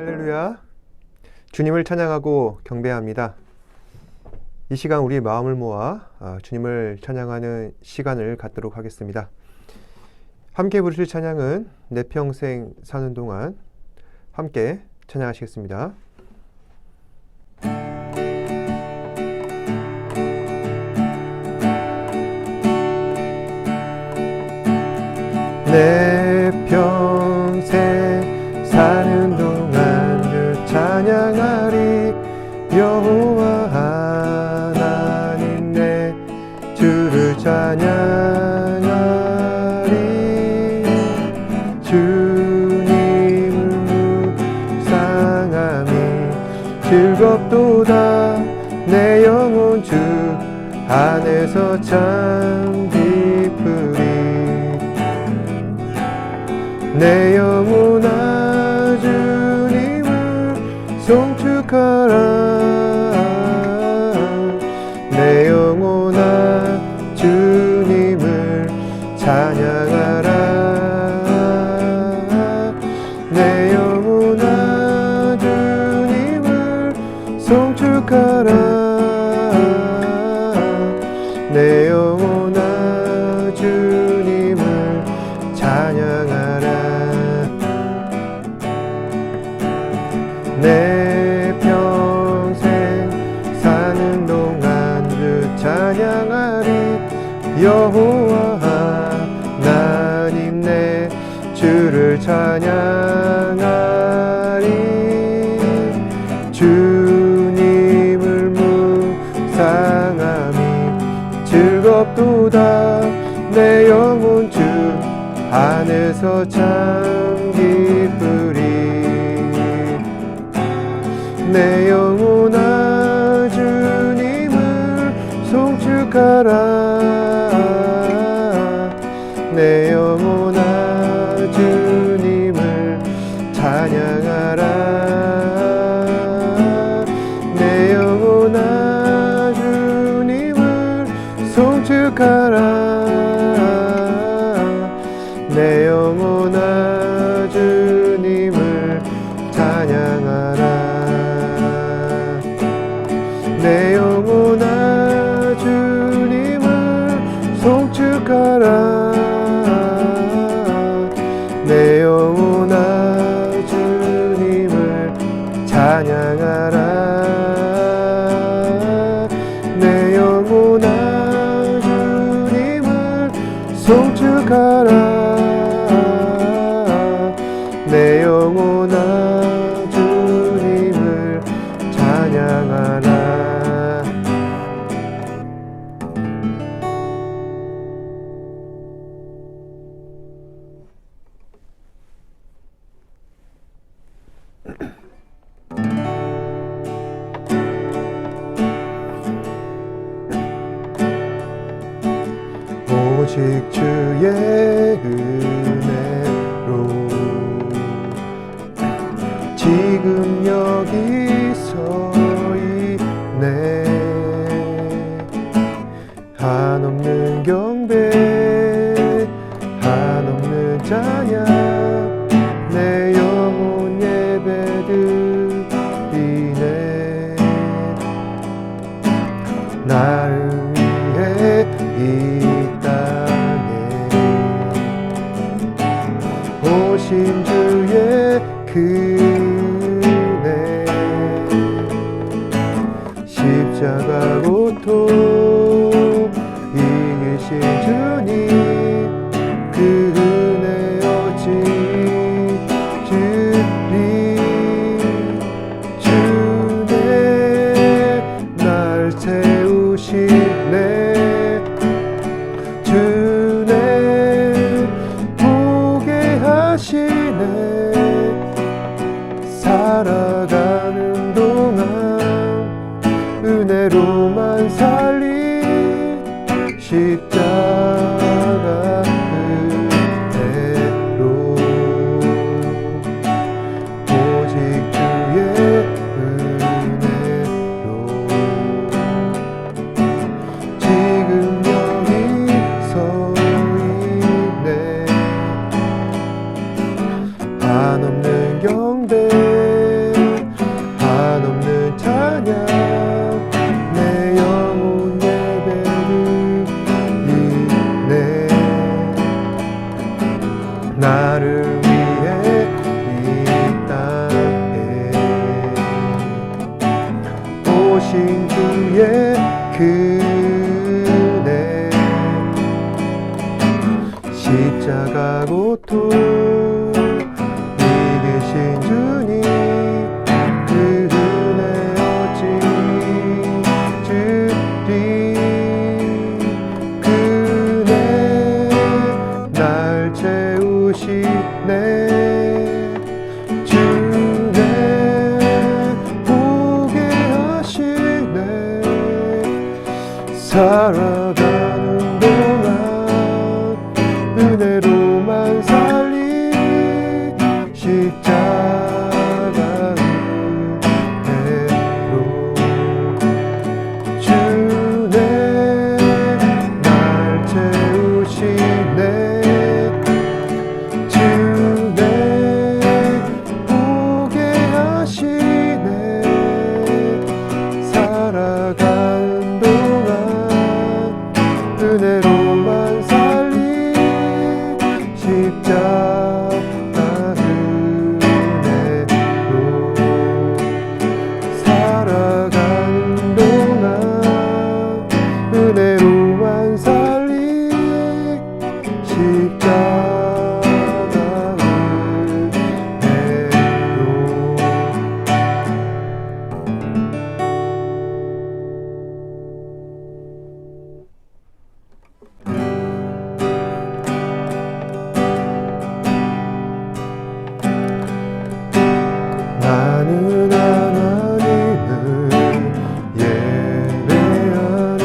할렐루야. 주님을 찬양하고 경배합니다. 이 시간 우리 마음을 모아 주님을 찬양하는 시간을 갖도록 하겠습니다. 함께 부르실 찬양은 내 평생 사는 동안, 함께 찬양하시겠습니다. 내 평생 사는 동안 주 찬양하리. 여호와 하나님 내 주를 찬양하리. 주님을 묵상함이 즐겁도다. 내 영혼 주 안에서 참 기쁘리. 내 영혼아 주님을 송축하라. 내 영혼아 주님을 찬양하라. 내 영혼아 주님을 송축하라. 내 영혼아 주님을 찬양하라. 내 평생 사는 동안 주 찬양하리. 여호와 하나님 내 주를 찬양하리. 주님을 묵상함이 즐겁도다. 내 영혼 주 안에서 참 기쁘리. 내 영혼아 주님을 송축하라. 내 영혼아 주님을 찬양하라. 내 영혼아 주님을 송축하라. 내 영혼아 주님을 찬양하라. 내 영혼아 주님을 송축하라. 내 영혼아 주님을 찬양하라. 내 영혼아 주님을 송축하라. 내 영혼아 주님을 찬양하라. 오직 주의 은혜로 지금 여기 서 있네. 한없는 경배 한없는 찬양 내 영혼 예배드리네. 나를 위해 이 땅에 오신 주의 은혜. 십자가 고통 이기신 주님 그 은혜 어찌 주리. 주네 날 세우시네. 주네 보게 하시네. 살아가는 동안 은혜로만 살리. 십자가 은혜로 오직 주의 은혜로 지금 여기 서 있네. 한없는 경배 주의 은혜 십자가 고통 이기신 주님 그 은혜 어찌 주리 그 은혜 날 채우시네 살아가는 동안 은혜로만 살리 십자가 은혜로 주네 날 채우시네 주네 보게 하시네 살아가는 동안 은혜로만 살리 십자가 은혜로 살아가는 동안 은혜로만 살리 십자가 은혜로 나는 하나님을 예배하는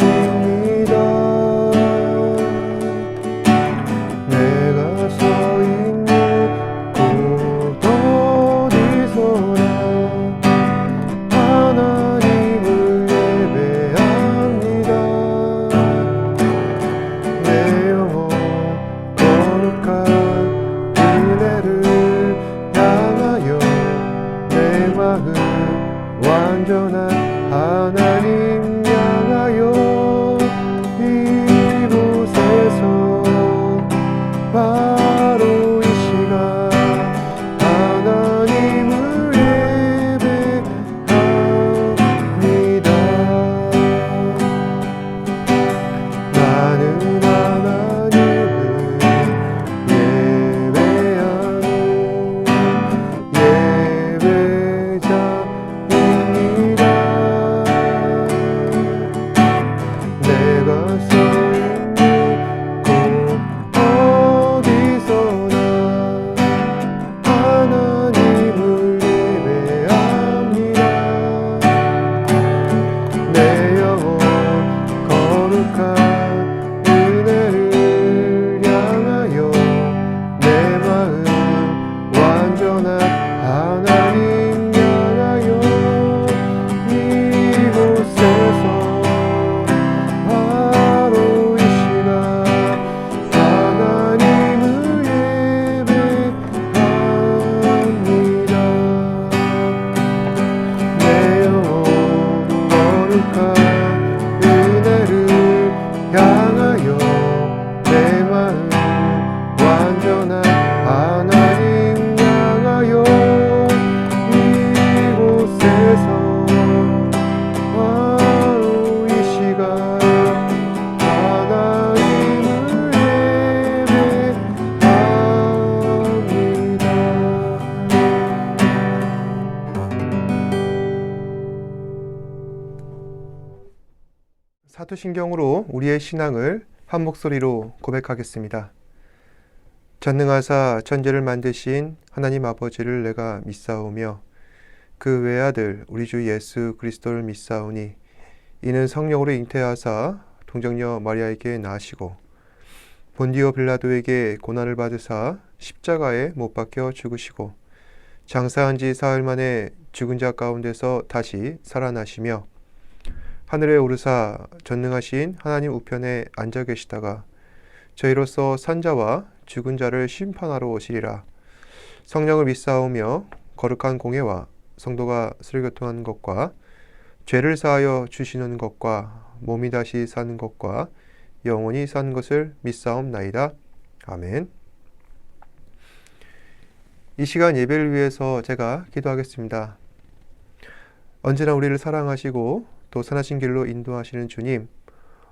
예배자입니다. 내가 서 있는 곳 어디서나 하나님을 예배합니다. 내 영혼 거룩한 은혜를 향하여 내 마음 완전한 하나님 향하여 이곳에서 바로 이 시간 하나님을 예배합니다. 나는 하나님을 예배하는 예배자입니다. 내가 서 있는 곳 어디서나 하나님을 예배합니다. 내 영혼 거룩한 은혜를 향하여 내 마음 완전한 하나님 향하여 이곳에서 바로 이 시간 하나님을 예배합니다. 내 영혼 거룩한 은혜를 향하여 내 마음 완전한 하나님 향하여 이곳에서 바로 이 시간 하나님을 예배합니다. 사도신경으로 우리의 신앙을 한 목소리로 고백하겠습니다. 전능하사 천지를 만드신 하나님 아버지를 내가 믿사오며 그 외아들 우리 주 예수 그리스도를 믿사오니 이는 성령으로 잉태하사 동정녀 마리아에게 나시고 본디오 빌라도에게 고난을 받으사 십자가에 못 박혀 죽으시고 장사한 지 사흘 만에 죽은 자 가운데서 다시 살아나시며 하늘에 오르사 전능하신 하나님 우편에 앉아 계시다가 저희로서 산자와 죽은 자를 심판하러 오시리라. 성령을 믿사오며 거룩한 공예와 성도가 슬교통하는 것과 죄를 사하여 주시는 것과 몸이 다시 사는 것과 영원히 사는 것을 믿사옵나이다. 아멘. 이 시간 예배를 위해서 제가 기도하겠습니다. 언제나 우리를 사랑하시고 또 선하신 길로 인도하시는 주님,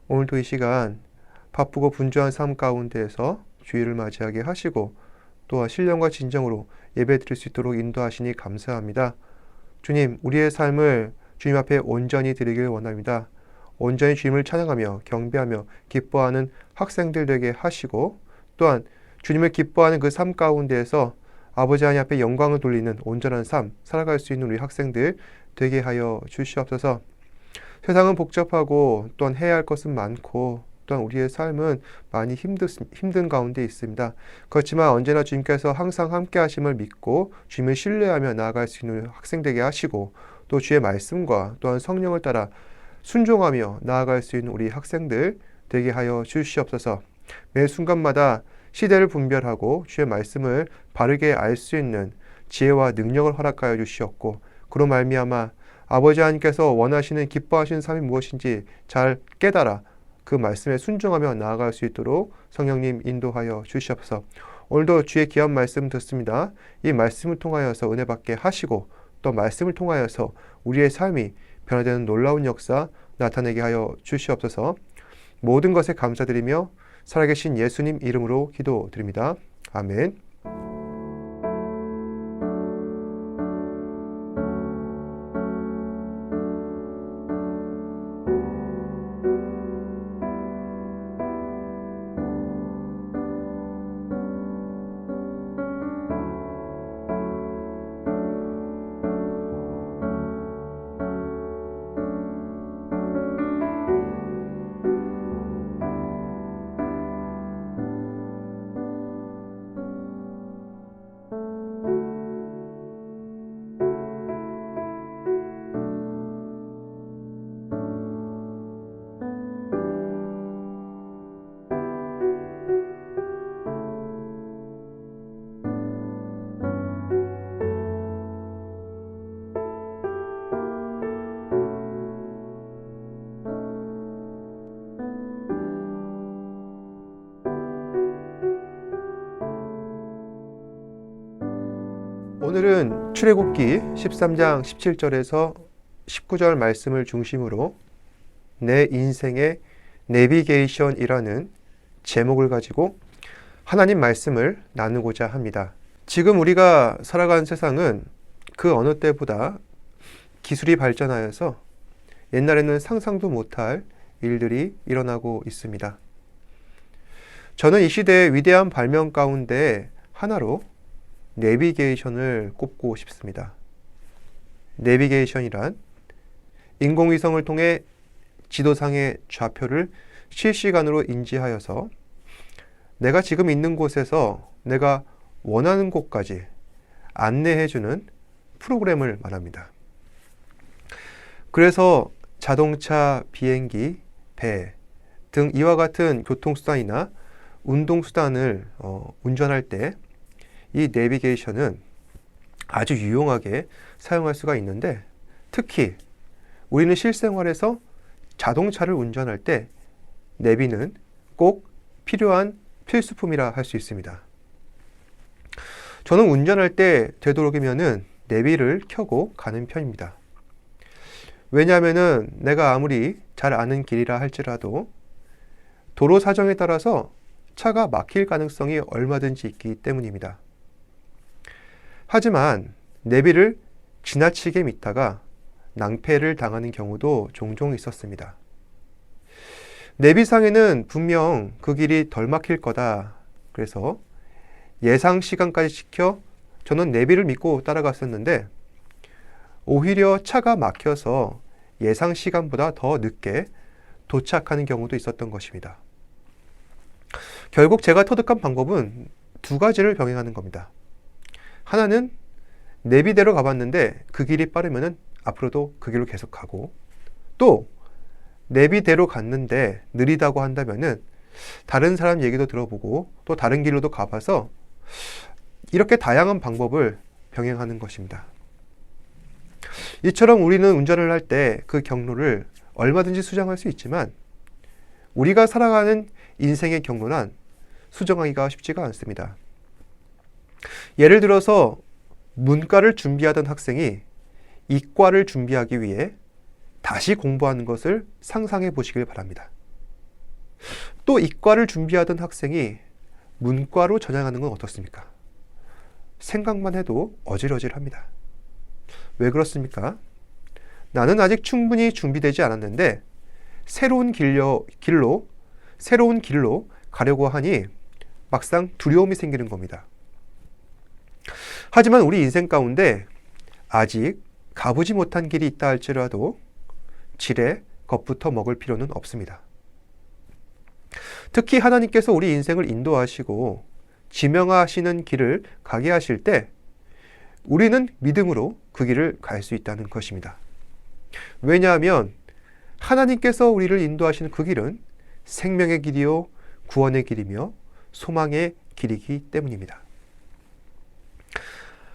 오늘도 이 시간 바쁘고 분주한 삶 가운데에서 주일을 맞이하게 하시고 또한 신령과 진정으로 예배 드릴 수 있도록 인도하시니 감사합니다. 주님, 우리의 삶을 주님 앞에 온전히 드리길 원합니다. 온전히 주님을 찬양하며 경배하며 기뻐하는 학생들 되게 하시고 또한 주님을 기뻐하는 그 삶 가운데에서 아버지 하나님 앞에 영광을 돌리는 온전한 삶 살아갈 수 있는 우리 학생들 되게 하여 주시옵소서. 세상은 복잡하고 또한 해야 할 것은 많고 또한 우리의 삶은 많이 힘든 가운데 있습니다. 그렇지만 언제나 주님께서 항상 함께 하심을 믿고 주님을 신뢰하며 나아갈 수 있는 학생 되게 하시고 또 주의 말씀과 또한 성령을 따라 순종하며 나아갈 수 있는 우리 학생들 되게 하여 주시옵소서. 매 순간마다 시대를 분별하고 주의 말씀을 바르게 알 수 있는 지혜와 능력을 허락하여 주시옵고 그로 말미암아 아버지 하나님께서 원하시는 기뻐하시는 삶이 무엇인지 잘 깨달아 그 말씀에 순종하며 나아갈 수 있도록 성령님 인도하여 주시옵소서. 오늘도 주의 귀한 말씀 듣습니다. 이 말씀을 통하여서 은혜 받게 하시고 또 말씀을 통하여서 우리의 삶이 변화되는 놀라운 역사 나타내게 하여 주시옵소서. 모든 것에 감사드리며 살아계신 예수님 이름으로 기도드립니다. 아멘. 오늘은 출애굽기 13장 17절에서 19절 말씀을 중심으로 내 인생의 내비게이션이라는 제목을 가지고 하나님 말씀을 나누고자 합니다. 지금 우리가 살아가는 세상은 그 어느 때보다 기술이 발전하여서 옛날에는 상상도 못할 일들이 일어나고 있습니다. 저는 이 시대의 위대한 발명 가운데 하나로 내비게이션을 꼽고 싶습니다. 내비게이션이란 인공위성을 통해 지도상의 좌표를 실시간으로 인지하여서 내가 지금 있는 곳에서 내가 원하는 곳까지 안내해주는 프로그램을 말합니다. 그래서 자동차, 비행기, 배 등 이와 같은 교통수단이나 운동수단을 운전할 때 이 내비게이션은 아주 유용하게 사용할 수가 있는데 특히 우리는 실생활에서 자동차를 운전할 때 내비는 꼭 필요한 필수품이라 할 수 있습니다. 저는 운전할 때 되도록이면은 내비를 켜고 가는 편입니다. 왜냐하면은 내가 아무리 잘 아는 길이라 할지라도 도로 사정에 따라서 차가 막힐 가능성이 얼마든지 있기 때문입니다. 하지만 내비를 지나치게 믿다가 낭패를 당하는 경우도 종종 있었습니다. 내비상에는 분명 그 길이 덜 막힐 거다. 그래서 예상 시간까지 지켜 저는 내비를 믿고 따라갔었는데 오히려 차가 막혀서 예상 시간보다 더 늦게 도착하는 경우도 있었던 것입니다. 결국 제가 터득한 방법은 두 가지를 병행하는 겁니다. 하나는 내비대로 가봤는데 그 길이 빠르면은 앞으로도 그 길로 계속 가고 또 내비대로 갔는데 느리다고 한다면은 다른 사람 얘기도 들어보고 또 다른 길로도 가봐서 이렇게 다양한 방법을 병행하는 것입니다. 이처럼 우리는 운전을 할 때 그 경로를 얼마든지 수정할 수 있지만 우리가 살아가는 인생의 경로는 수정하기가 쉽지가 않습니다. 예를 들어서 문과를 준비하던 학생이 이과를 준비하기 위해 다시 공부하는 것을 상상해 보시길 바랍니다. 또 이과를 준비하던 학생이 문과로 전향하는 건 어떻습니까? 생각만 해도 어질어질합니다. 왜 그렇습니까? 나는 아직 충분히 준비되지 않았는데 새로운 길로 가려고 하니 막상 두려움이 생기는 겁니다. 하지만 우리 인생 가운데 아직 가보지 못한 길이 있다 할지라도 지레 겁부터 먹을 필요는 없습니다. 특히 하나님께서 우리 인생을 인도하시고 지명하시는 길을 가게 하실 때 우리는 믿음으로 그 길을 갈 수 있다는 것입니다. 왜냐하면 하나님께서 우리를 인도하시는 그 길은 생명의 길이요 구원의 길이며 소망의 길이기 때문입니다.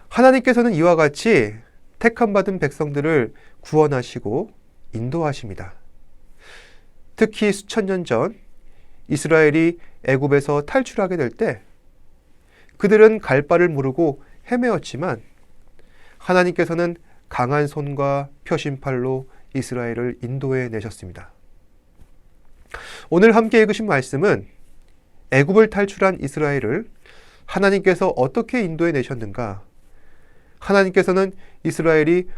하나님께서는 이와 같이 택함받은 백성들을 구원하시고 인도하십니다. 특히 수천 년 전 이스라엘이 애굽에서 탈출하게 될 때 그들은 갈 바를 모르고 헤매었지만 하나님께서는 강한 손과 표심팔로 이스라엘을 인도해 내셨습니다. 오늘 함께 읽으신 말씀은 애굽을 탈출한 이스라엘을 하나님께서 어떻게 인도해 내셨는가? 하나님께서는 이스라엘이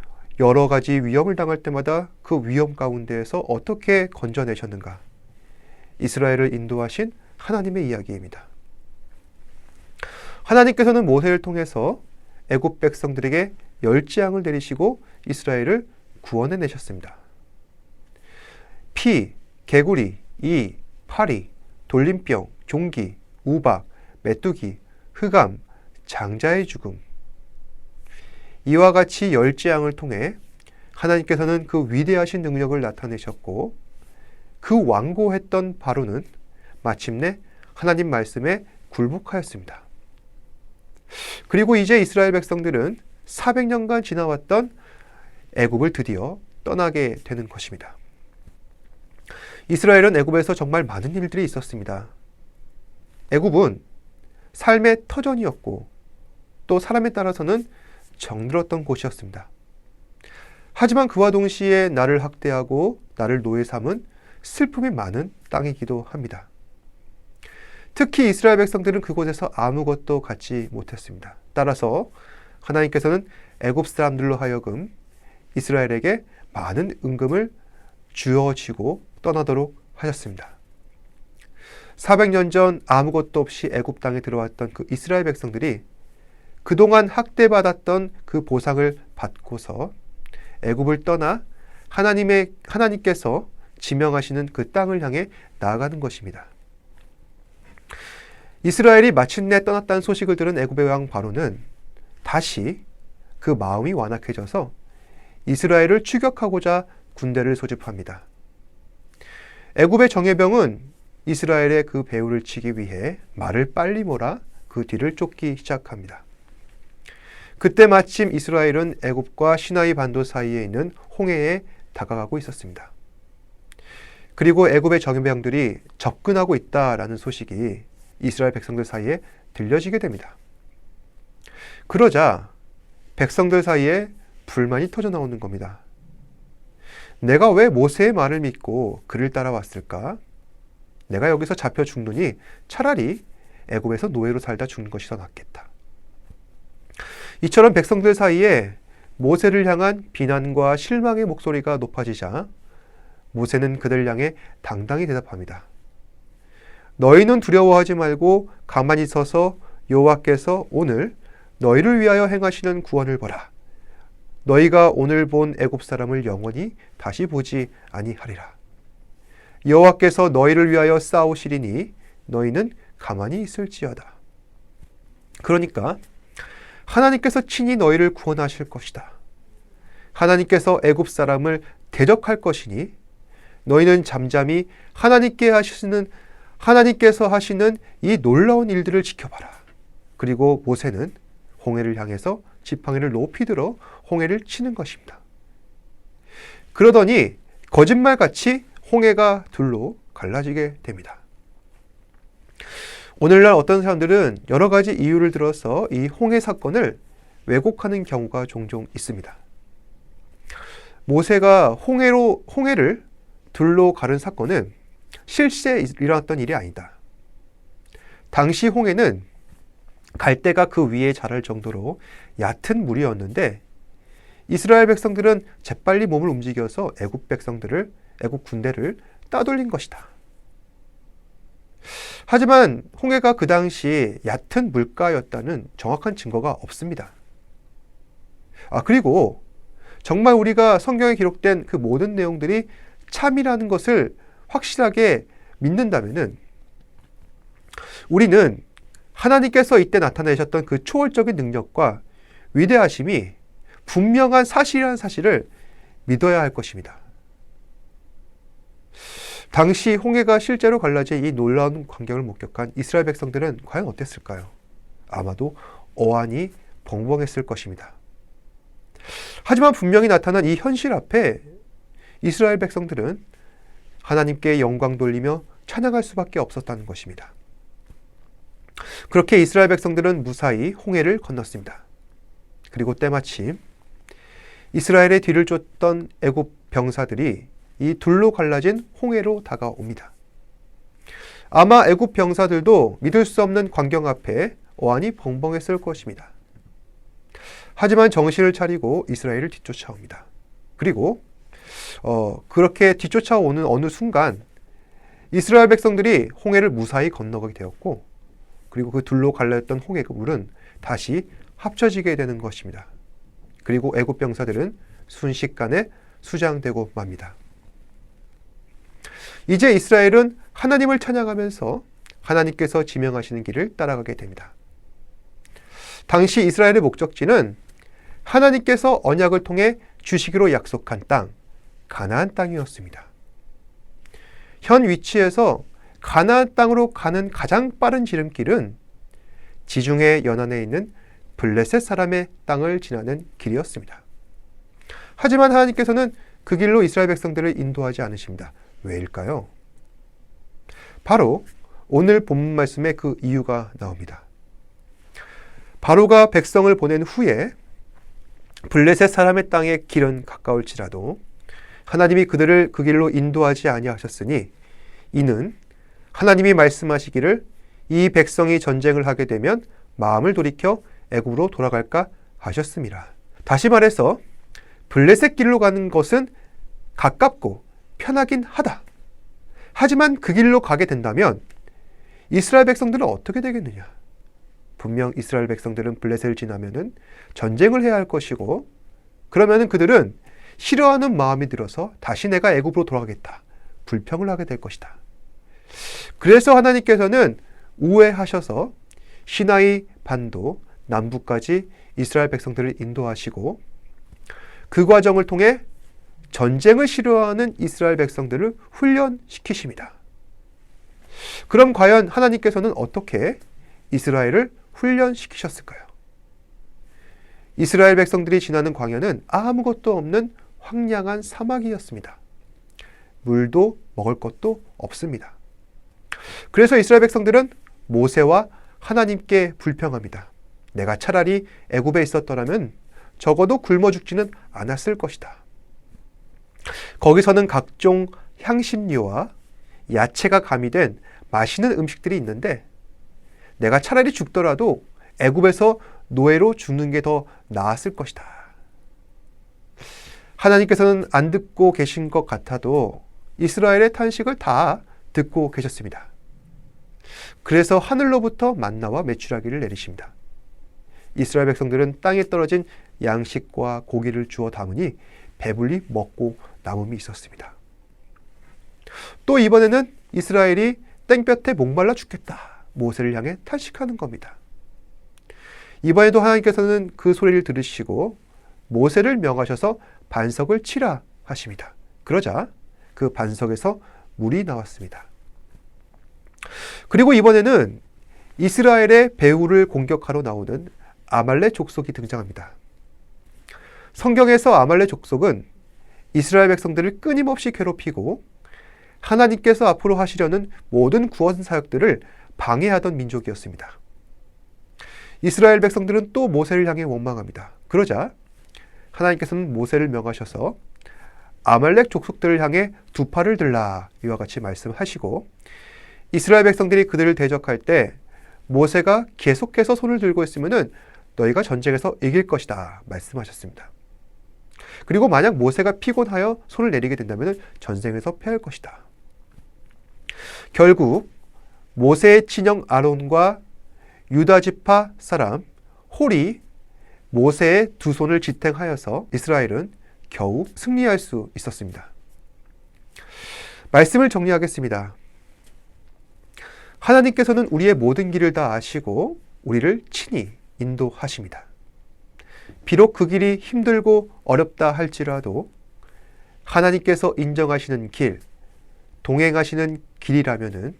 여러 가지 위험을 당할 때마다 그 위험 가운데에서 어떻게 건져내셨는가? 이스라엘을 인도하신 하나님의 이야기입니다. 하나님께서는 모세를 통해서 애굽 백성들에게 열 재앙을 내리시고 이스라엘을 구원해 내셨습니다. 피, 개구리, 이, 파리, 돌림병, 종기, 우박, 메뚜기, 흑암, 장자의 죽음. 이와 같이 열 재앙을 통해 하나님께서는 그 위대하신 능력을 나타내셨고 그 완고했던 바로는 마침내 하나님 말씀에 굴복하였습니다. 그리고 이제 이스라엘 백성들은 400년간 지나왔던 애굽을 드디어 떠나게 되는 것입니다. 이스라엘은 애굽에서 정말 많은 일들이 있었습니다. 애굽은 삶의 터전이었고 또 사람에 따라서는 정들었던 곳이었습니다. 하지만 그와 동시에 나를 학대하고 나를 노예 삼은 슬픔이 많은 땅이기도 합니다. 특히 이스라엘 백성들은 그곳에서 아무것도 갖지 못했습니다. 따라서 하나님께서는 애굽 사람들로 하여금 이스라엘에게 많은 은금을 주어지고 떠나도록 하셨습니다. 400년 전 아무것도 없이 애굽 땅에 들어왔던 그 이스라엘 백성들이 그동안 학대받았던 그 보상을 받고서 애굽을 떠나 하나님께서 지명하시는 그 땅을 향해 나아가는 것입니다. 이스라엘이 마침내 떠났다는 소식을 들은 애굽의 왕 바로는 다시 그 마음이 완악해져서 이스라엘을 추격하고자 군대를 소집합니다. 애굽의 정예병은 이스라엘의 그 배후를 치기 위해 말을 빨리 몰아 그 뒤를 쫓기 시작합니다. 그때 마침 이스라엘은 애굽과 시나이 반도 사이에 있는 홍해에 다가가고 있었습니다. 그리고 애굽의 정예병들이 접근하고 있다라는 소식이 이스라엘 백성들 사이에 들려지게 됩니다. 그러자 백성들 사이에 불만이 터져 나오는 겁니다. 내가 왜 모세의 말을 믿고 그를 따라왔을까? 내가 여기서 잡혀 죽느니 차라리 애굽에서 노예로 살다 죽는 것이 더 낫겠다. 이처럼 백성들 사이에 모세를 향한 비난과 실망의 목소리가 높아지자 모세는 그들 향해 당당히 대답합니다. 너희는 두려워하지 말고 가만히 서서 여호와께서 오늘 너희를 위하여 행하시는 구원을 보라. 너희가 오늘 본 애굽 사람을 영원히 다시 보지 아니하리라. 여호와께서 너희를 위하여 싸우시리니 너희는 가만히 있을지어다. 그러니까 하나님께서 친히 너희를 구원하실 것이다. 하나님께서 애굽 사람을 대적할 것이니 너희는 잠잠히 하나님께서 하시는 이 놀라운 일들을 지켜봐라. 그리고 모세는 홍해를 향해서 지팡이를 높이 들어 홍해를 치는 것입니다. 그러더니 거짓말같이 홍해가 둘로 갈라지게 됩니다. 오늘날 어떤 사람들은 여러 가지 이유를 들어서 이 홍해 사건을 왜곡하는 경우가 종종 있습니다. 모세가 홍해를 둘로 가른 사건은 실제 일어났던 일이 아니다. 당시 홍해는 갈대가 그 위에 자랄 정도로 얕은 물이었는데 이스라엘 백성들은 재빨리 몸을 움직여서 애굽 군대를 따돌린 것이다. 하지만 홍해가 그 당시 얕은 물가였다는 정확한 증거가 없습니다. 그리고 정말 우리가 성경에 기록된 그 모든 내용들이 참이라는 것을 확실하게 믿는다면은 우리는 하나님께서 이때 나타내셨던 그 초월적인 능력과 위대하심이 분명한 사실이라는 사실을 믿어야 할 것입니다. 당시 홍해가 실제로 갈라진 이 놀라운 광경을 목격한 이스라엘 백성들은 과연 어땠을까요? 아마도 어안이 벙벙했을 것입니다. 하지만 분명히 나타난 이 현실 앞에 이스라엘 백성들은 하나님께 영광 돌리며 찬양할 수밖에 없었다는 것입니다. 그렇게 이스라엘 백성들은 무사히 홍해를 건넜습니다. 그리고 때마침 이스라엘의 뒤를 쫓던 애굽 병사들이 이 둘로 갈라진 홍해로 다가옵니다. 아마 애굽 병사들도 믿을 수 없는 광경 앞에 어안이 벙벙했을 것입니다. 하지만 정신을 차리고 이스라엘을 뒤쫓아옵니다. 그리고 그렇게 뒤쫓아오는 어느 순간 이스라엘 백성들이 홍해를 무사히 건너가게 되었고 그리고 그 둘로 갈라졌던 홍해 물은 다시 합쳐지게 되는 것입니다. 그리고 애굽 병사들은 순식간에 수장되고 맙니다. 이제 이스라엘은 하나님을 찬양하면서 하나님께서 지명하시는 길을 따라가게 됩니다. 당시 이스라엘의 목적지는 하나님께서 언약을 통해 주시기로 약속한 땅, 가나안 땅이었습니다. 현 위치에서 가나안 땅으로 가는 가장 빠른 지름길은 지중해 연안에 있는 블레셋 사람의 땅을 지나는 길이었습니다. 하지만 하나님께서는 그 길로 이스라엘 백성들을 인도하지 않으십니다. 왜일까요? 바로 오늘 본문 말씀에 그 이유가 나옵니다. 바로가 백성을 보낸 후에 블레셋 사람의 땅의 길은 가까울지라도 하나님이 그들을 그 길로 인도하지 아니하셨으니 이는 하나님이 말씀하시기를 이 백성이 전쟁을 하게 되면 마음을 돌이켜 애굽으로 돌아갈까 하셨습니다. 다시 말해서 블레셋 길로 가는 것은 가깝고 편하긴 하다. 하지만 그 길로 가게 된다면 이스라엘 백성들은 어떻게 되겠느냐? 분명 이스라엘 백성들은 블레셋을 지나면은 전쟁을 해야 할 것이고 그러면은 그들은 싫어하는 마음이 들어서 다시 내가 애굽으로 돌아가겠다. 불평을 하게 될 것이다. 그래서 하나님께서는 우회하셔서 시나이 반도 남부까지 이스라엘 백성들을 인도하시고 그 과정을 통해 전쟁을 싫어하는 이스라엘 백성들을 훈련시키십니다. 그럼 과연 하나님께서는 어떻게 이스라엘을 훈련시키셨을까요? 이스라엘 백성들이 지나는 광야는 아무것도 없는 황량한 사막이었습니다. 물도 먹을 것도 없습니다. 그래서 이스라엘 백성들은 모세와 하나님께 불평합니다. 내가 차라리 애굽에 있었더라면 적어도 굶어 죽지는 않았을 것이다. 거기서는 각종 향신료와 야채가 가미된 맛있는 음식들이 있는데 내가 차라리 죽더라도 애굽에서 노예로 죽는 게 더 나았을 것이다. 하나님께서는 안 듣고 계신 것 같아도 이스라엘의 탄식을 다 듣고 계셨습니다. 그래서 하늘로부터 만나와 메추라기를 내리십니다. 이스라엘 백성들은 땅에 떨어진 양식과 고기를 주워 담으니 배불리 먹고 남음이 있었습니다. 또 이번에는 이스라엘이 땡볕에 목말라 죽겠다. 모세를 향해 탄식하는 겁니다. 이번에도 하나님께서는 그 소리를 들으시고 모세를 명하셔서 반석을 치라 하십니다. 그러자 그 반석에서 물이 나왔습니다. 그리고 이번에는 이스라엘의 배후를 공격하러 나오는 아말렉 족속이 등장합니다. 성경에서 아말렉 족속은 이스라엘 백성들을 끊임없이 괴롭히고 하나님께서 앞으로 하시려는 모든 구원 사역들을 방해하던 민족이었습니다. 이스라엘 백성들은 또 모세를 향해 원망합니다. 그러자 하나님께서는 모세를 명하셔서 아말렉 족속들을 향해 두 팔을 들라 이와 같이 말씀하시고, 이스라엘 백성들이 그들을 대적할 때 모세가 계속해서 손을 들고 있으면 너희가 전쟁에서 이길 것이다 말씀하셨습니다. 그리고 만약 모세가 피곤하여 손을 내리게 된다면 전쟁에서 패할 것이다. 결국 모세의 친형 아론과 유다 지파 사람 홀이 모세의 두 손을 지탱하여서 이스라엘은 겨우 승리할 수 있었습니다. 말씀을 정리하겠습니다. 하나님께서는 우리의 모든 길을 다 아시고 우리를 친히 인도하십니다. 비록 그 길이 힘들고 어렵다 할지라도 하나님께서 인정하시는 길, 동행하시는 길이라면은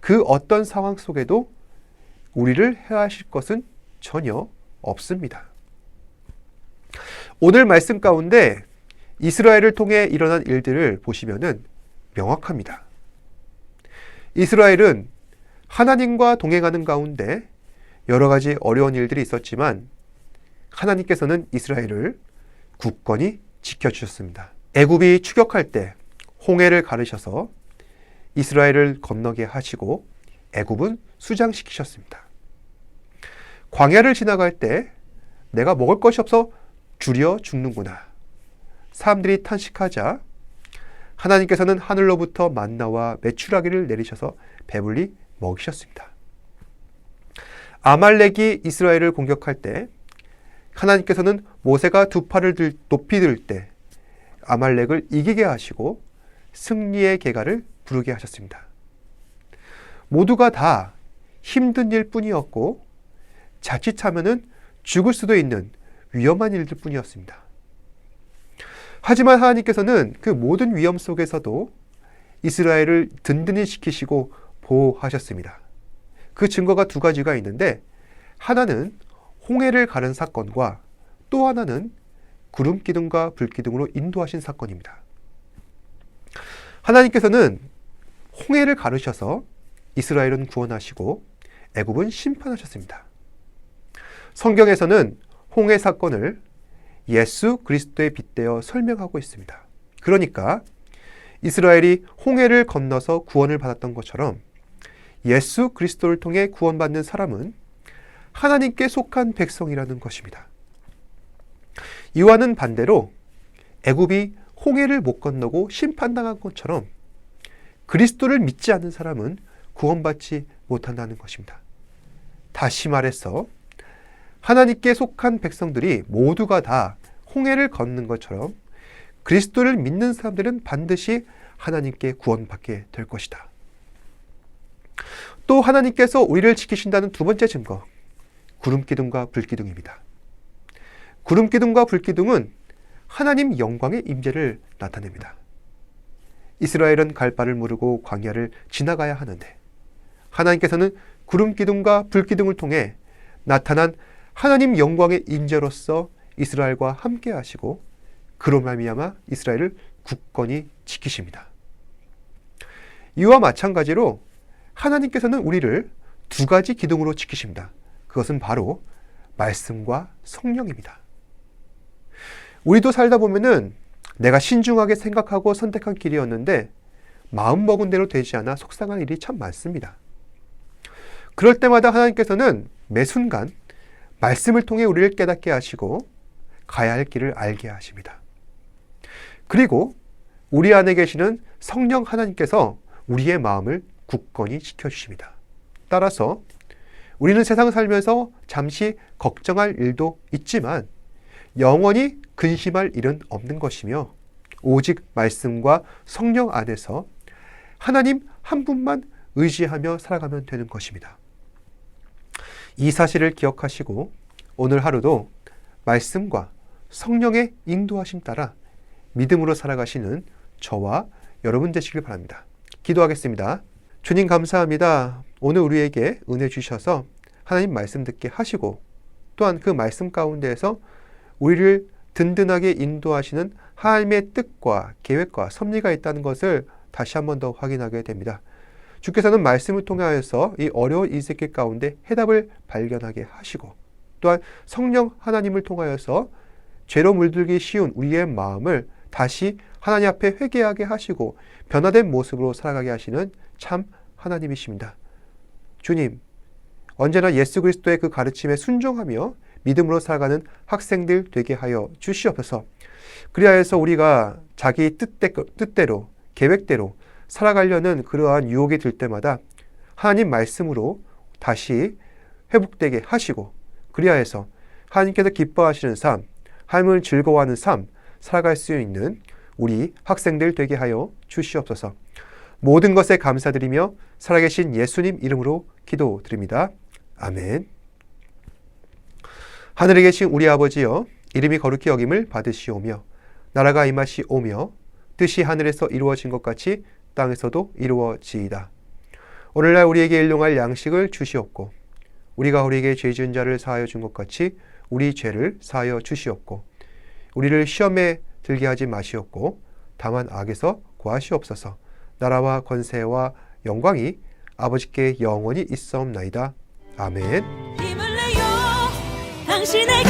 그 어떤 상황 속에도 우리를 해하실 것은 전혀 없습니다. 오늘 말씀 가운데 이스라엘을 통해 일어난 일들을 보시면은 명확합니다. 이스라엘은 하나님과 동행하는 가운데 여러 가지 어려운 일들이 있었지만 하나님께서는 이스라엘을 굳건히 지켜주셨습니다. 애굽이 추격할 때 홍해를 가르셔서 이스라엘을 건너게 하시고 애굽은 수장시키셨습니다. 광야를 지나갈 때 내가 먹을 것이 없어 줄여 죽는구나. 사람들이 탄식하자 하나님께서는 하늘로부터 만나와 메추라기를 내리셔서 배불리 먹이셨습니다. 아말렉이 이스라엘을 공격할 때 하나님께서는 모세가 두 팔을 높이 들 때 아말렉을 이기게 하시고 승리의 계가를 부르게 하셨습니다. 모두가 다 힘든 일 뿐이었고 자칫하면은 죽을 수도 있는 위험한 일들 뿐이었습니다. 하지만 하나님께서는 그 모든 위험 속에서도 이스라엘을 든든히 지키시고 보호하셨습니다. 그 증거가 두 가지가 있는데, 하나는 홍해를 가른 사건과 또 하나는 구름 기둥과 불 기둥으로 인도하신 사건입니다. 하나님께서는 홍해를 가르셔서 이스라엘은 구원하시고 애굽은 심판하셨습니다. 성경에서는 홍해 사건을 예수 그리스도에 빗대어 설명하고 있습니다. 그러니까 이스라엘이 홍해를 건너서 구원을 받았던 것처럼 예수 그리스도를 통해 구원받는 사람은 하나님께 속한 백성이라는 것입니다. 이와는 반대로 애굽이 홍해를 못 건너고 심판당한 것처럼 그리스도를 믿지 않는 사람은 구원받지 못한다는 것입니다. 다시 말해서 하나님께 속한 백성들이 모두가 다 홍해를 걷는 것처럼 그리스도를 믿는 사람들은 반드시 하나님께 구원받게 될 것이다. 또 하나님께서 우리를 지키신다는 두 번째 증거, 구름기둥과 불기둥입니다. 구름기둥과 불기둥은 하나님 영광의 임재를 나타냅니다. 이스라엘은 갈 바를 모르고 광야를 지나가야 하는데 하나님께서는 구름기둥과 불기둥을 통해 나타난 하나님 영광의 임재로서 이스라엘과 함께 하시고 그로 말미암아 이스라엘을 굳건히 지키십니다. 이와 마찬가지로 하나님께서는 우리를 두 가지 기둥으로 지키십니다. 그것은 바로 말씀과 성령입니다. 우리도 살다 보면은 내가 신중하게 생각하고 선택한 길이었는데 마음먹은 대로 되지 않아 속상한 일이 참 많습니다. 그럴 때마다 하나님께서는 매 순간 말씀을 통해 우리를 깨닫게 하시고 가야 할 길을 알게 하십니다. 그리고 우리 안에 계시는 성령 하나님께서 우리의 마음을 굳건히 지켜주십니다. 따라서 우리는 세상 살면서 잠시 걱정할 일도 있지만 영원히 근심할 일은 없는 것이며 오직 말씀과 성령 안에서 하나님 한 분만 의지하며 살아가면 되는 것입니다. 이 사실을 기억하시고 오늘 하루도 말씀과 성령의 인도하심 따라 믿음으로 살아가시는 저와 여러분 되시길 바랍니다. 기도하겠습니다. 주님 감사합니다. 오늘 우리에게 은혜 주셔서 하나님 말씀 듣게 하시고 또한 그 말씀 가운데에서 우리를 든든하게 인도하시는 하나님의 뜻과 계획과 섭리가 있다는 것을 다시 한 번 더 확인하게 됩니다. 주께서는 말씀을 통하여서 이 어려운 인생길 가운데 해답을 발견하게 하시고, 또한 성령 하나님을 통하여서 죄로 물들기 쉬운 우리의 마음을 다시 하나님 앞에 회개하게 하시고 변화된 모습으로 살아가게 하시는 참 하나님이십니다. 주님, 언제나 예수 그리스도의 그 가르침에 순종하며 믿음으로 살아가는 학생들 되게 하여 주시옵소서. 그리하여서 우리가 자기 뜻대로, 계획대로 살아가려는 그러한 유혹이 들 때마다 하나님 말씀으로 다시 회복되게 하시고, 그리하여서 하나님께서 기뻐하시는 삶, 하나님을 즐거워하는 삶, 살아갈 수 있는 우리 학생들 되게 하여 주시옵소서. 모든 것에 감사드리며 살아계신 예수님 이름으로 기도드립니다. 아멘. 하늘에 계신 우리 아버지여, 이름이 거룩히 여김을 받으시오며 나라가 임하시오며 뜻이 하늘에서 이루어진 것 같이 땅에서도 이루어지이다. 오늘날 우리에게 일용할 양식을 주시옵고, 우리가 우리에게 죄 지은 자를 사하여 준 것 같이 우리 죄를 사하여 주시옵고, 우리를 시험에 들게 하지 마시옵고 다만 악에서 구하시옵소서. 나라와 권세와 영광이 아버지께 영원히 있사옵나이다. 아멘. 힘을 내요 당신에게